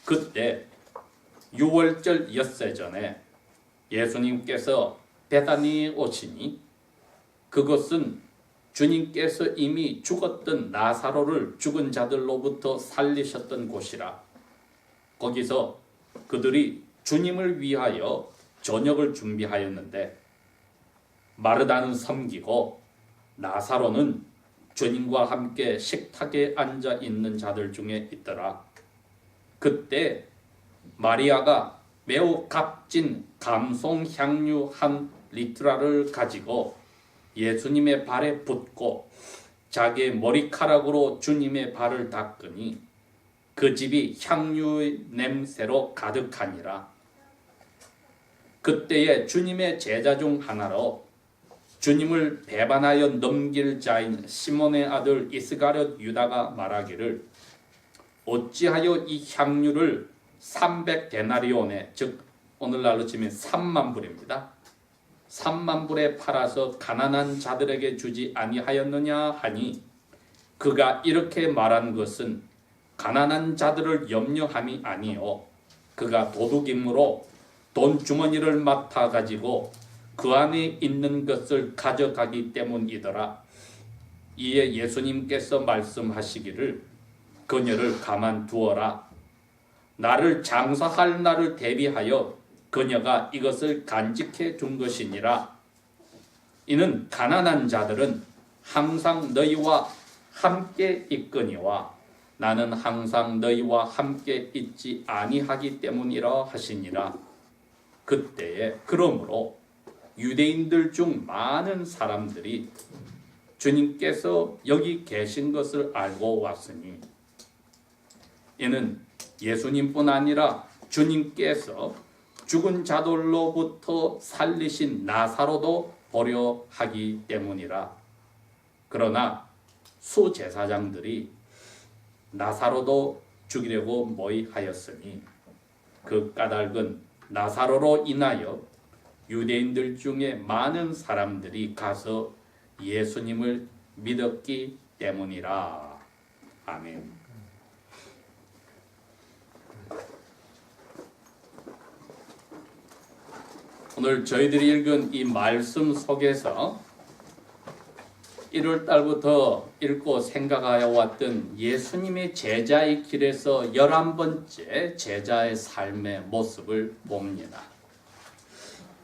그때 유월절 엿새 전에 예수님께서 베다니에 오시니 그것은 주님께서 이미 죽었던 나사로를 죽은 자들로부터 살리셨던 곳이라. 거기서 그들이 주님을 위하여 저녁을 준비하였는데 마르다는 섬기고 나사로는 주님과 함께 식탁에 앉아 있는 자들 중에 있더라. 그때 마리아가 매우 값진 감송 향유 한 리트라를 가지고 예수님의 발에 붓고 자기의 머리카락으로 주님의 발을 닦으니 그 집이 향유의 냄새로 가득하니라. 그때에 주님의 제자 중 하나로 주님을 배반하여 넘길 자인 시몬의 아들 이스가랴 유다가 말하기를 어찌하여 이 향유를 300데나리온에, 즉 오늘날로 치면 3만 불입니다. 3만 불에 팔아서 가난한 자들에게 주지 아니하였느냐 하니 그가 이렇게 말한 것은 가난한 자들을 염려함이 아니요 그가 도둑임으로 돈 주머니를 맡아 가지고 그 안에 있는 것을 가져가기 때문이더라. 이에 예수님께서 말씀하시기를 그녀를 가만두어라. 나를 장사할 날을 대비하여 그녀가 이것을 간직해 둔 것이니라. 이는 가난한 자들은 항상 너희와 함께 있거니와 나는 항상 너희와 함께 있지 아니하기 때문이라 하시니라. 그때에 그러므로 유대인들 중 많은 사람들이 주님께서 여기 계신 것을 알고 왔으니 이는 예수님뿐 아니라 주님께서 죽은 자들로부터 살리신 나사로도 보려 하기 때문이라. 그러나 수제사장들이 나사로도 죽이려고 모의하였으니 그 까닭은 나사로로 인하여 유대인들 중에 많은 사람들이 가서 예수님을 믿었기 때문이라. 아멘. 오늘 저희들이 읽은 이 말씀 속에서 1월 달부터 읽고 생각하여 왔던 예수님의 제자의 길에서 11번째 제자의 삶의 모습을 봅니다.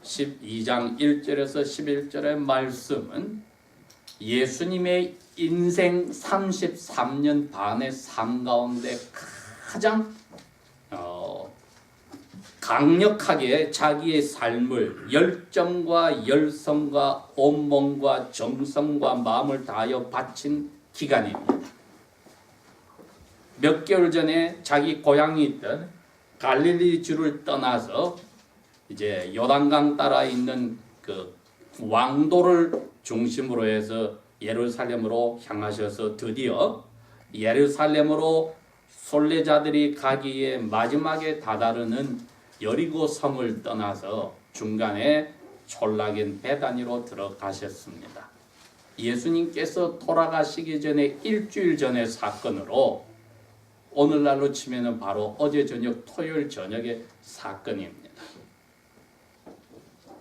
12장 1절에서 11절의 말씀은 예수님의 인생 33년 반의 삶 가운데 가장 강력하게 자기의 삶을 열정과 열성과 온몸과 정성과 마음을 다하여 바친 기간입니다. 몇 개월 전에 자기 고향이 있던 갈릴리 주를 떠나서 이제 요단강 따라 있는 그 왕도를 중심으로 해서 예루살렘으로 향하셔서 드디어 예루살렘으로 순례자들이 가기에 마지막에 다다르는 여리고 성을 떠나서 중간에 촌락인 베다니로 들어가셨습니다. 예수님께서 돌아가시기 전에 일주일 전의 사건으로 오늘날로 치면은 바로 어제 저녁 토요일 저녁의 사건입니다.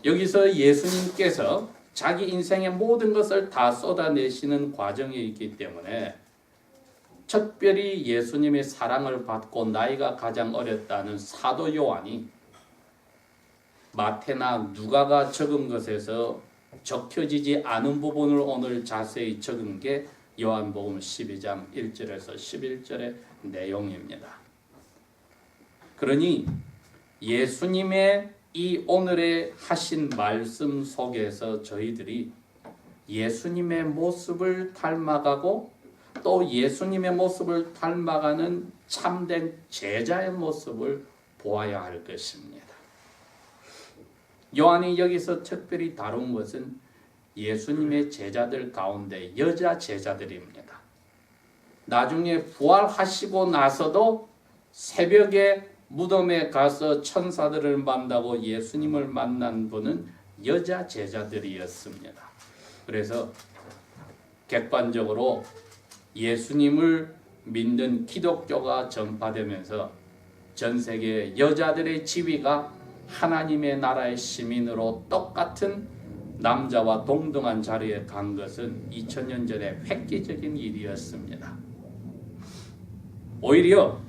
여기서 예수님께서 자기 인생의 모든 것을 다 쏟아내시는 과정에 있기 때문에 특별히 예수님의 사랑을 받고 나이가 가장 어렸다는 사도 요한이 마태나 누가가 적은 것에서 적혀지지 않은 부분을 오늘 자세히 적은 게 요한복음 12장 1절에서 11절의 내용입니다. 그러니 예수님의 이 오늘의 하신 말씀 속에서 저희들이 예수님의 모습을 닮아가고 또 예수님의 모습을 닮아가는 참된 제자의 모습을 보아야 할 것입니다. 요한이 여기서 특별히 다룬 것은 예수님의 제자들 가운데 여자 제자들입니다. 나중에 부활하시고 나서도 새벽에 무덤에 가서 천사들을 만나고 예수님을 만난 분은 여자 제자들이었습니다. 그래서 객관적으로 예수님을 믿는 기독교가 전파되면서 전 세계 여자들의 지위가 하나님의 나라의 시민으로 똑같은 남자와 동등한 자리에 간 것은 2000년 전에 획기적인 일이었습니다. 오히려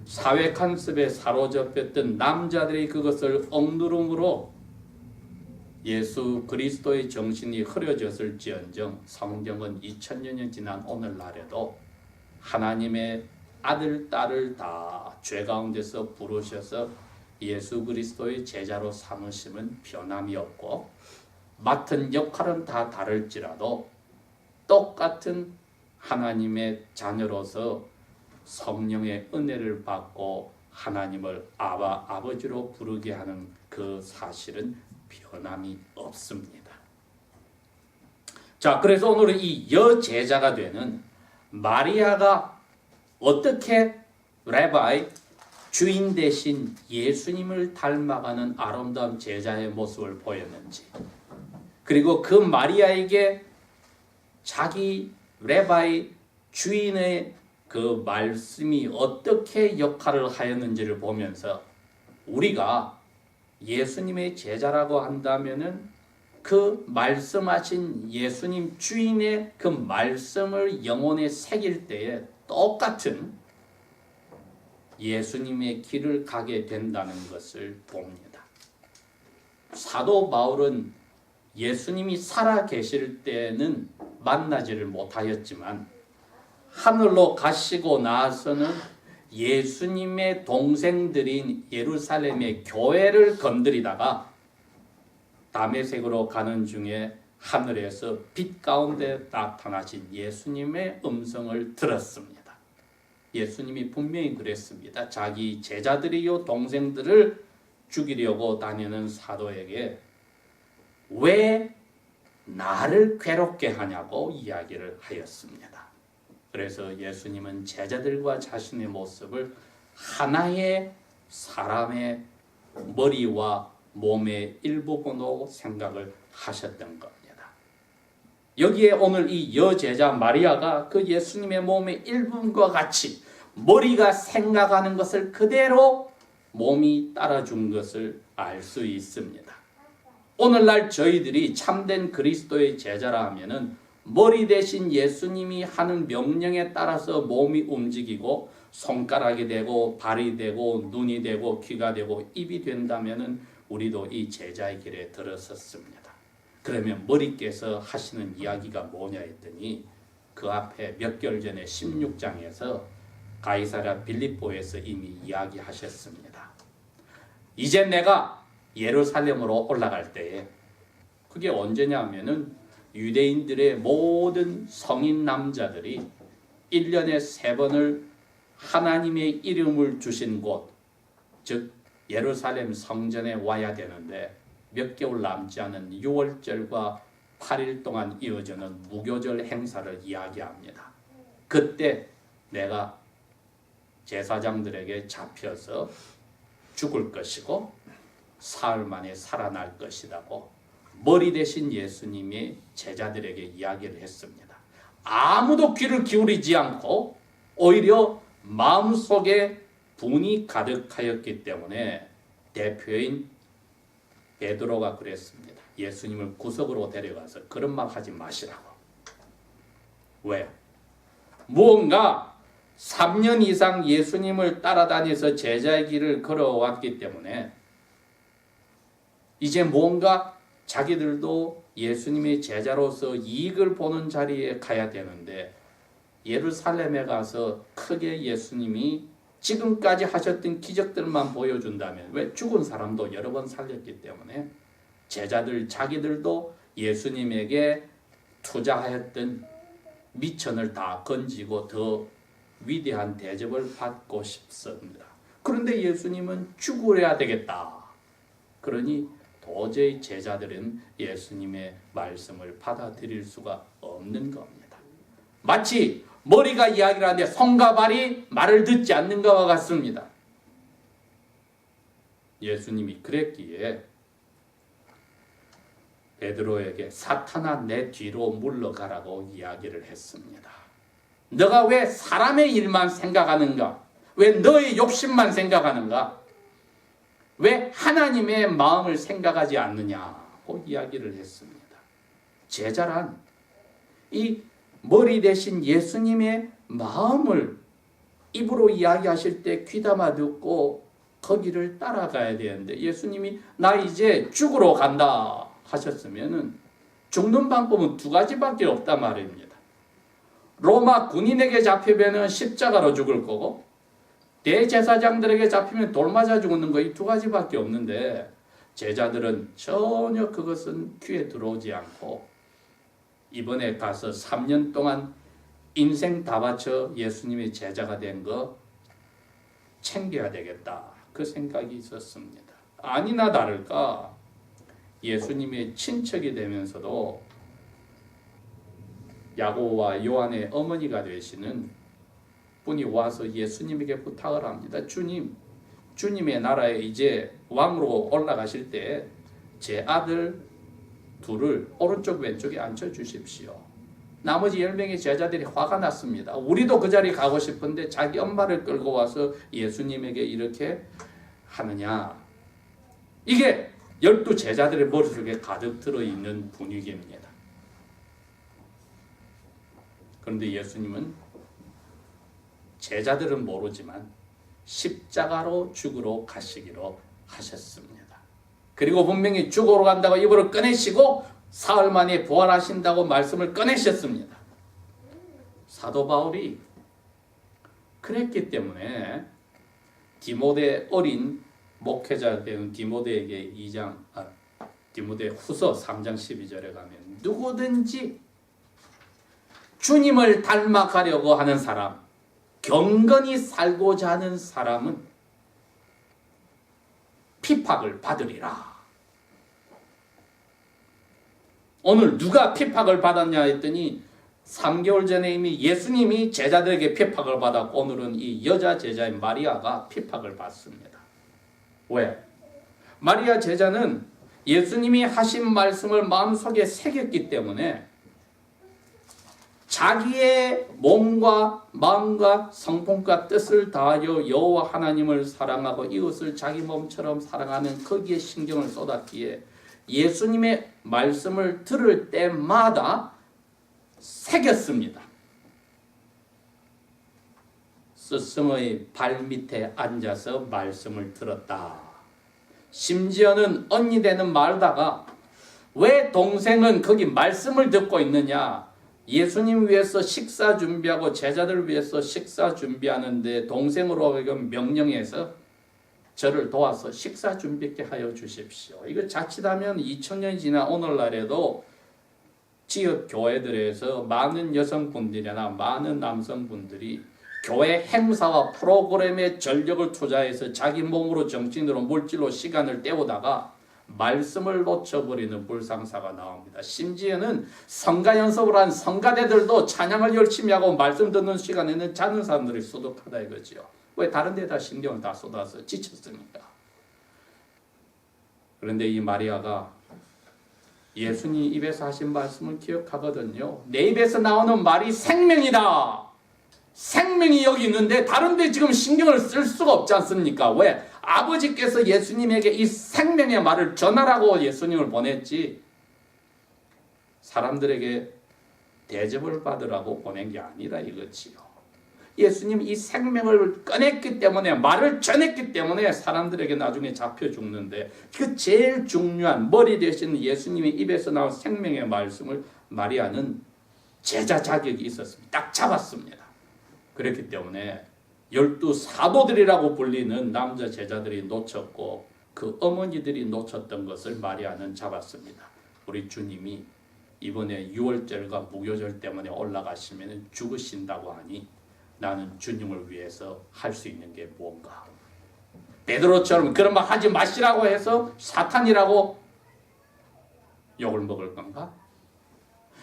사회 간섭에 사로잡혔던 남자들이 그것을 억누름으로 예수 그리스도의 정신이 흐려졌을지언정 성경은 2000년이 지난 오늘날에도 하나님의 아들, 딸을 다 죄 가운데서 부르셔서 예수 그리스도의 제자로 삼으심은 변함이 없고 맡은 역할은 다 다를지라도 똑같은 하나님의 자녀로서 성령의 은혜를 받고 하나님을 아버지로 부르게 하는 그 사실은 변함이 없습니다. 자, 그래서 오늘은 이 여제자가 되는 마리아가 어떻게 레바이 주인 대신 예수님을 닮아가는 아름다운 제자의 모습을 보였는지, 그리고 그 마리아에게 자기 레바이 주인의 그 말씀이 어떻게 역할을 하였는지를 보면서 우리가 예수님의 제자라고 한다면은 그 말씀하신 예수님 주인의 그 말씀을 영혼에 새길 때에 똑같은 예수님의 길을 가게 된다는 것을 봅니다. 사도 바울은 예수님이 살아 계실 때는 만나지를 못하였지만 하늘로 가시고 나서는 예수님의 동생들인 예루살렘의 교회를 건드리다가 다메섹으로 가는 중에 하늘에서 빛 가운데 나타나신 예수님의 음성을 들었습니다. 예수님이 분명히 그랬습니다. 자기 제자들이요 동생들을 죽이려고 다니는 사도에게 왜 나를 괴롭게 하냐고 이야기를 하였습니다. 그래서 예수님은 제자들과 자신의 모습을 하나의 사람의 머리와 몸의 일부분으로 생각을 하셨던 겁니다. 여기에 오늘 이 여제자 마리아가 그 예수님의 몸의 일부분과 같이 머리가 생각하는 것을 그대로 몸이 따라준 것을 알 수 있습니다. 오늘날 저희들이 참된 그리스도의 제자라 하면은 머리 대신 예수님이 하는 명령에 따라서 몸이 움직이고 손가락이 되고 발이 되고 눈이 되고 귀가 되고 입이 된다면은 우리도 이 제자의 길에 들어섰습니다. 그러면 머리께서 하시는 이야기가 뭐냐 했더니 그 앞에 몇 개월 전에 16장에서 가이사랴 빌립보에서 이미 이야기하셨습니다. 이제 내가 예루살렘으로 올라갈 때에, 그게 언제냐면은 유대인들의 모든 성인 남자들이 1년에 3번을 하나님의 이름을 주신 곳, 즉 예루살렘 성전에 와야 되는데 몇 개월 남지 않은 6월절과 8일 동안 이어지는 무교절 행사를 이야기합니다. 그때 내가 제사장들에게 잡혀서 죽을 것이고 사흘 만에 살아날 것이라고 머리 대신 예수님이 제자들에게 이야기를 했습니다. 아무도 귀를 기울이지 않고 오히려 마음속에 분이 가득하였기 때문에 대표인 베드로가 그랬습니다. 예수님을 구석으로 데려가서 그런 말 하지 마시라고. 왜? 무언가 3년 이상 예수님을 따라다녀서 제자의 길을 걸어왔기 때문에 이제 뭔가 자기들도 예수님의 제자로서 이익을 보는 자리에 가야 되는데, 예루살렘에 가서 크게 예수님이 지금까지 하셨던 기적들만 보여준다면, 왜 죽은 사람도 여러 번 살렸기 때문에 제자들 자기들도 예수님에게 투자하였던 미천을 다 건지고 더 위대한 대접을 받고 싶습니다. 그런데 예수님은 죽어야 되겠다. 그러니 도저히 제자들은 예수님의 말씀을 받아들일 수가 없는 겁니다. 마치 머리가 이야기를 하는데 손과 발이 말을 듣지 않는 것과 같습니다. 예수님이 그랬기에 베드로에게 사탄아 내 뒤로 물러가라고 이야기를 했습니다. 너가 왜 사람의 일만 생각하는가? 왜 너의 욕심만 생각하는가? 왜 하나님의 마음을 생각하지 않느냐고 이야기를 했습니다. 제자란 이 머리 대신 예수님의 마음을 입으로 이야기하실 때 귀담아 듣고 거기를 따라가야 되는데, 예수님이 나 이제 죽으러 간다 하셨으면 죽는 방법은 두 가지밖에 없단 말입니다. 로마 군인에게 잡히면 십자가로 죽을 거고, 대제사장들에게 잡히면 돌 맞아 죽는 거, 이 두 가지밖에 없는데, 제자들은 전혀 그것은 귀에 들어오지 않고 이번에 가서 3년 동안 인생 다 바쳐 예수님의 제자가 된 거 챙겨야 되겠다, 그 생각이 있었습니다. 아니나 다를까 예수님의 친척이 되면서도 야고보와 요한의 어머니가 되시는 분이 와서 예수님에게 부탁을 합니다. 주님의 나라에 이제 왕으로 올라가실 때 제 아들 둘을 오른쪽 왼쪽에 앉혀주십시오. 나머지 10명의 제자들이 화가 났습니다. 우리도 그 자리에 가고 싶은데 자기 엄마를 끌고 와서 예수님에게 이렇게 하느냐. 이게 12 제자들의 머릿속에 가득 들어있는 분위기입니다. 그런데 예수님은 제자들은 모르지만 십자가로 죽으러 가시기로 하셨습니다. 그리고 분명히 죽으러 간다고 입으로 꺼내시고 사흘 만에 부활하신다고 말씀을 꺼내셨습니다. 사도 바울이 그랬기 때문에 디모데 어린 목회자 되는 디모데에게 디모데 후서 3장 12절에 가면 누구든지 주님을 닮아가려고 하는 사람, 경건히 살고자 하는 사람은 핍박을 받으리라. 오늘 누가 핍박을 받았냐 했더니 3개월 전에 이미 예수님이 제자들에게 핍박을 받았고, 오늘은 이 여자 제자인 마리아가 핍박을 받습니다. 왜? 마리아 제자는 예수님이 하신 말씀을 마음속에 새겼기 때문에 자기의 몸과 마음과 성품과 뜻을 다하여 여호와 하나님을 사랑하고 이웃을 자기 몸처럼 사랑하는 거기에 신경을 쏟았기에 예수님의 말씀을 들을 때마다 새겼습니다. 스승의 발밑에 앉아서 말씀을 들었다. 심지어는 언니 되는 말다가 왜 동생은 거기 말씀을 듣고 있느냐? 예수님 위해서 식사 준비하고 제자들 위해서 식사 준비하는데 동생으로 하여금 명령해서 저를 도와서 식사 준비케 하여 주십시오. 이거 자칫하면 2000년이 지난 오늘날에도 지역 교회들에서 많은 여성분들이나 많은 남성분들이 교회 행사와 프로그램에 전력을 투자해서 자기 몸으로 정신으로 물질로 시간을 때우다가 말씀을 놓쳐버리는 불상사가 나옵니다. 심지어는 성가 연습을 한 성가대들도 찬양을 열심히 하고 말씀 듣는 시간에는 자는 사람들이 수두하다 이거죠. 왜 다른 데다 신경을 다 쏟아서 지쳤습니까? 그런데 이 마리아가 예수님 입에서 하신 말씀을 기억하거든요. 내 입에서 나오는 말이 생명이다. 생명이 여기 있는데 다른 데 지금 신경을 쓸 수가 없지 않습니까? 왜? 아버지께서 예수님에게 이 생명의 말을 전하라고 예수님을 보냈지 사람들에게 대접을 받으라고 보낸 게 아니라 이거지요. 예수님 이 생명을 꺼냈기 때문에, 말을 전했기 때문에 사람들에게 나중에 잡혀 죽는데, 그 제일 중요한 머리 대신 예수님의 입에서 나온 생명의 말씀을 마리아는 제자 자격이 있었습니다. 딱 잡았습니다. 그렇기 때문에 12 사도들이라고 불리는 남자 제자들이 놓쳤고 그 어머니들이 놓쳤던 것을 마리아는 잡았습니다. 우리 주님이 이번에 유월절과 무교절 때문에 올라가시면 죽으신다고 하니 나는 주님을 위해서 할 수 있는 게 뭔가. 베드로처럼 그런 말 하지 마시라고 해서 사탄이라고 욕을 먹을 건가?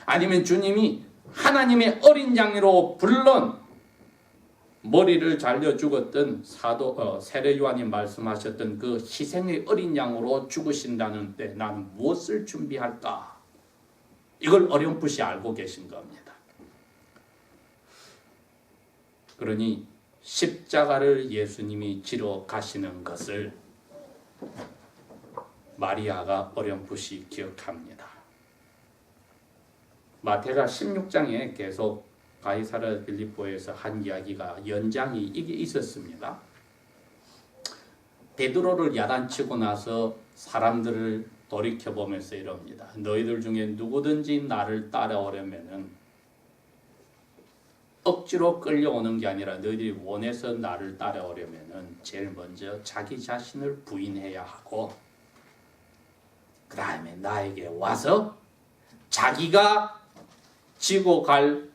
아니면 주님이 하나님의 어린 양으로 불론 머리를 잘려 죽었던 세례 요한이 말씀하셨던 그 희생의 어린 양으로 죽으신다는 때 나는 무엇을 준비할까? 이걸 어렴풋이 알고 계신 겁니다. 그러니 십자가를 예수님이 지러 가시는 것을 마리아가 어렴풋이 기억합니다. 마태가 16장에 계속 가이사랴 빌립보에서 한 이야기가 연장이 이게 있었습니다. 베드로를 야단치고 나서 사람들을 돌이켜보면서 이럽니다. 너희들 중에 누구든지 나를 따라오려면은 억지로 끌려오는 게 아니라 너희들이 원해서 나를 따라오려면은 제일 먼저 자기 자신을 부인해야 하고 그 다음에 나에게 와서 자기가 지고 갈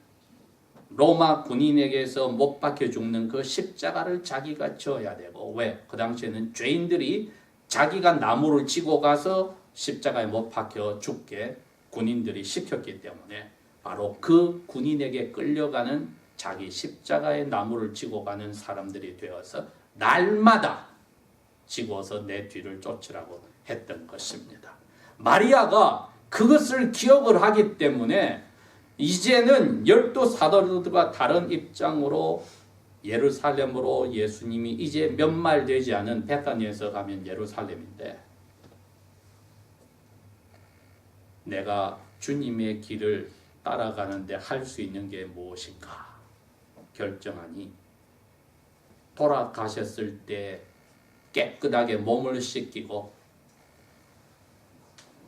로마 군인에게서 못 박혀 죽는 그 십자가를 자기가 져야 되고, 왜? 그 당시에는 죄인들이 자기가 나무를 지고 가서 십자가에 못 박혀 죽게 군인들이 시켰기 때문에 바로 그 군인에게 끌려가는 자기 십자가의 나무를 지고 가는 사람들이 되어서 날마다 지고서 내 뒤를 쫓으라고 했던 것입니다. 마리아가 그것을 기억을 하기 때문에 이제는 12사도들과 다른 입장으로 예루살렘으로 예수님이 이제 몇 마일 되지 않은 베타니에서 가면 예루살렘인데 내가 주님의 길을 따라가는데 할 수 있는 게 무엇인가 결정하니 돌아가셨을 때 깨끗하게 몸을 씻기고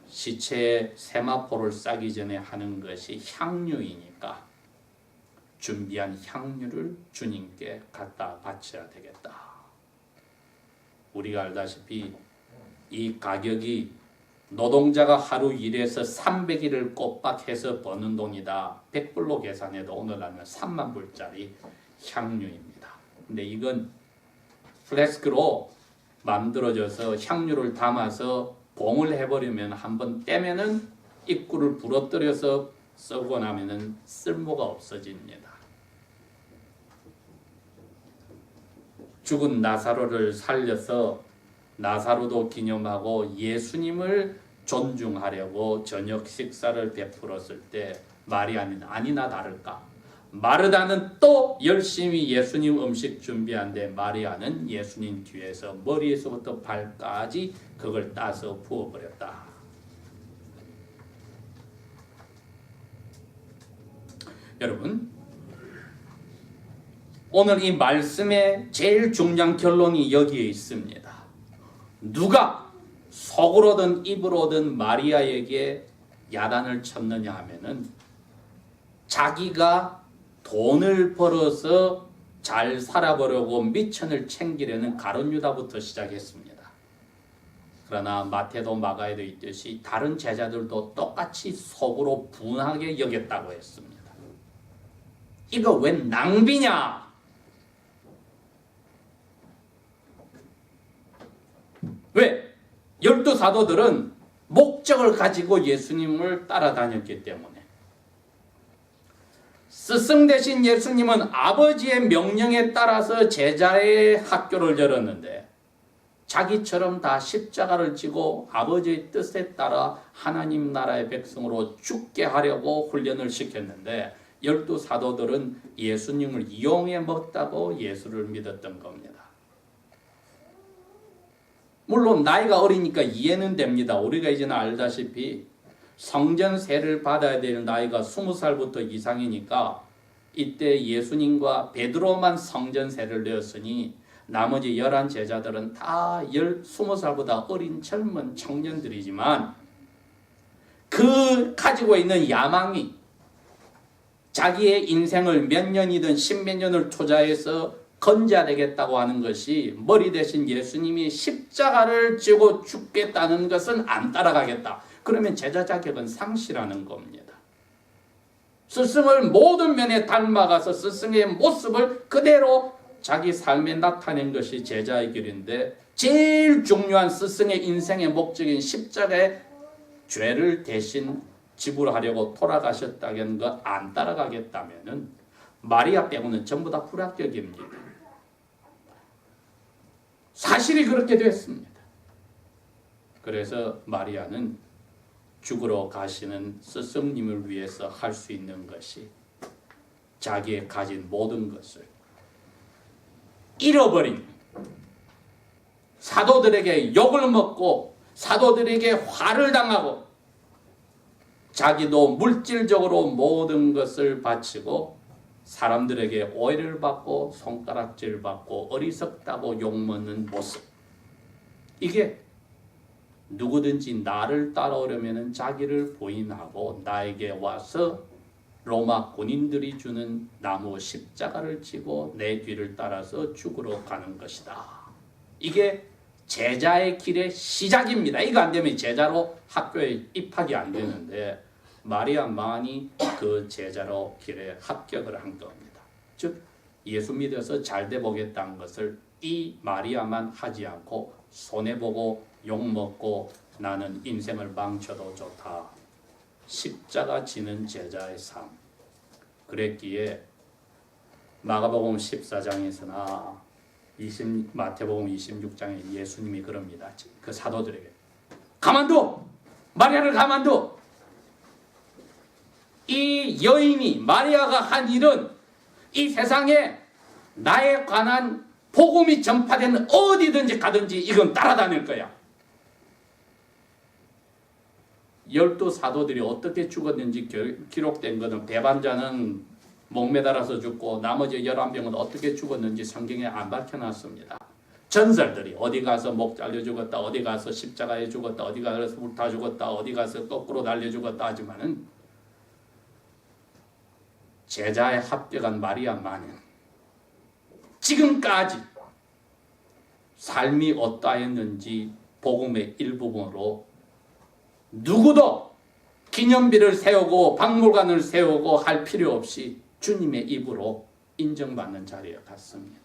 시체에 세마포를 싸기 전에 하는 것이 향유이니까 준비한 향유를 주님께 갖다 바쳐야 되겠다. 우리가 알다시피 이 가격이 노동자가 하루 일해서 300일을 꼬박해서 버는 돈이다. 100불로 계산해도 오늘날은 3만 불짜리 향유입니다. 근데 이건 플래스크로 만들어져서 향유를 담아서 봉을 해버리면 한번 떼면은 입구를 부러뜨려서 썩고 나면은 쓸모가 없어집니다. 죽은 나사로를 살려서 나사로도 기념하고 예수님을 존중하려고 저녁 식사를 베풀었을 때 마리아는 아니나 다를까 마르다는 또 열심히 예수님 음식 준비한데 마리아는 예수님 뒤에서 머리에서부터 발까지 그걸 따서 부어버렸다. 여러분, 오늘 이 말씀의 제일 중요한 결론이 여기에 있습니다. 누가 속으로든 입으로든 마리아에게 야단을 쳤느냐 하면은 자기가 돈을 벌어서 잘 살아보려고 미천을 챙기려는 가룟 유다부터 시작했습니다. 그러나 마태도 마가에도 있듯이 다른 제자들도 똑같이 속으로 분하게 여겼다고 했습니다. 이거 웬 낭비냐? 왜? 12사도들은 목적을 가지고 예수님을 따라다녔기 때문에 스승 되신 예수님은 아버지의 명령에 따라서 제자의 학교를 열었는데 자기처럼 다 십자가를 지고 아버지의 뜻에 따라 하나님 나라의 백성으로 죽게 하려고 훈련을 시켰는데 12사도들은 예수님을 이용해 먹다고 예수를 믿었던 겁니다. 물론 나이가 어리니까 이해는 됩니다. 우리가 이제는 알다시피 성전세를 받아야 되는 나이가 20살부터 이상이니까 이때 예수님과 베드로만 성전세를 내었으니 나머지 11 제자들은 다 20살보다 어린 젊은 청년들이지만 그 가지고 있는 야망이 자기의 인생을 몇 년이든 10몇 년을 투자해서 건져야 되겠다고 하는 것이 머리 대신 예수님이 십자가를 지고 죽겠다는 것은 안 따라가겠다. 그러면 제자 자격은 상실하는 겁니다. 스승을 모든 면에 닮아가서 스승의 모습을 그대로 자기 삶에 나타낸 것이 제자의 길인데 제일 중요한 스승의 인생의 목적인 십자가의 죄를 대신 지불하려고 돌아가셨다는 거 안 따라가겠다면은 마리아 빼고는 전부 다 불합격입니다. 사실이 그렇게 됐습니다. 그래서 마리아는 죽으러 가시는 스승님을 위해서 할 수 있는 것이 자기의 가진 모든 것을 잃어버린, 사도들에게 욕을 먹고 사도들에게 화를 당하고 자기도 물질적으로 모든 것을 바치고 사람들에게 오해를 받고 손가락질 받고 어리석다고 욕먹는 모습, 이게 누구든지 나를 따라오려면 자기를 부인하고 나에게 와서 로마 군인들이 주는 나무 십자가를 지고 내 뒤를 따라서 죽으러 가는 것이다. 이게 제자의 길의 시작입니다. 이거 안 되면 제자로 학교에 입학이 안 되는데 마리아만이 그 제자로 길에 합격을 한 겁니다. 즉 예수 믿어서 잘돼 보겠다는 것을 이 마리아만 하지 않고 손해보고 욕먹고 나는 인생을 망쳐도 좋다. 십자가 지는 제자의 삶. 그랬기에 마가복음 14장에서나 마태복음 26장에 예수님이 그럽니다. 그 사도들에게 가만둬! 마리아를 가만둬! 이 여인이 마리아가 한 일은 이 세상에 나에 관한 복음이 전파되는 어디든지 가든지 이건 따라다닐 거야. 12사도들이 어떻게 죽었는지 기록된 것은 배반자는 목매달아서 죽고 나머지 11명은 어떻게 죽었는지 성경에 안 밝혀놨습니다. 전설들이 어디 가서 목 잘려 죽었다, 어디 가서 십자가에 죽었다, 어디 가서 불타 죽었다, 어디 가서 거꾸로 날려 죽었다 하지만은 제자에 합격한 마리아만은 지금까지 삶이 어떠했는지 복음의 일부분으로 누구도 기념비를 세우고 박물관을 세우고 할 필요 없이 주님의 입으로 인정받는 자리에 갔습니다.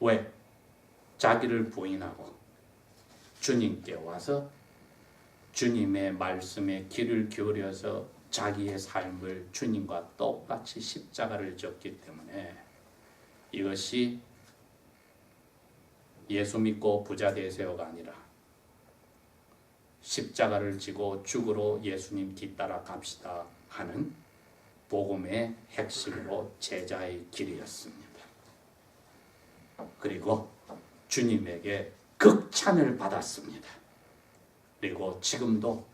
왜? 자기를 부인하고 주님께 와서 주님의 말씀에 귀를 기울여서 자기의 삶을 주님과 똑같이 십자가를 졌기 때문에 이것이 예수 믿고 부자 되세요가 아니라 십자가를 지고 죽으러 예수님 뒤따라 갑시다 하는 복음의 핵심으로 제자의 길이었습니다. 그리고 주님에게 극찬을 받았습니다. 그리고 지금도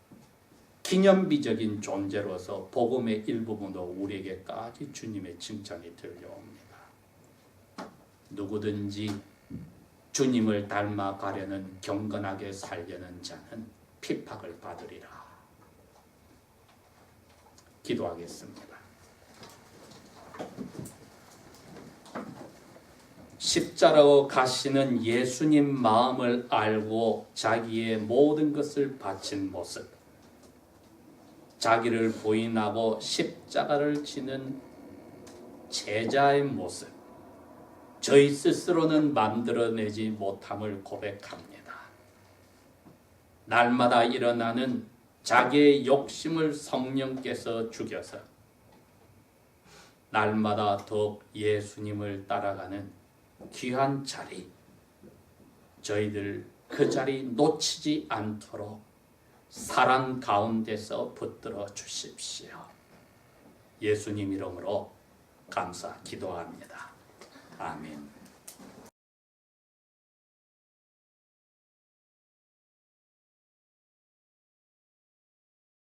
기념비적인 존재로서 복음의 일부분도 우리에게까지 주님의 칭찬이 들려옵니다. 누구든지 주님을 닮아가려는 경건하게 살려는 자는 핍박을 받으리라. 기도하겠습니다. 십자가로 가시는 예수님 마음을 알고 자기의 모든 것을 바친 모습, 자기를 부인하고 십자가를 지는 제자의 모습, 저희 스스로는 만들어내지 못함을 고백합니다. 날마다 일어나는 자기의 욕심을 성령께서 죽여서 날마다 더욱 예수님을 따라가는 귀한 자리, 저희들 그 자리 놓치지 않도록 사랑 가운데서 붙들어 주십시오. 예수님 이름으로 감사 기도합니다. 아멘.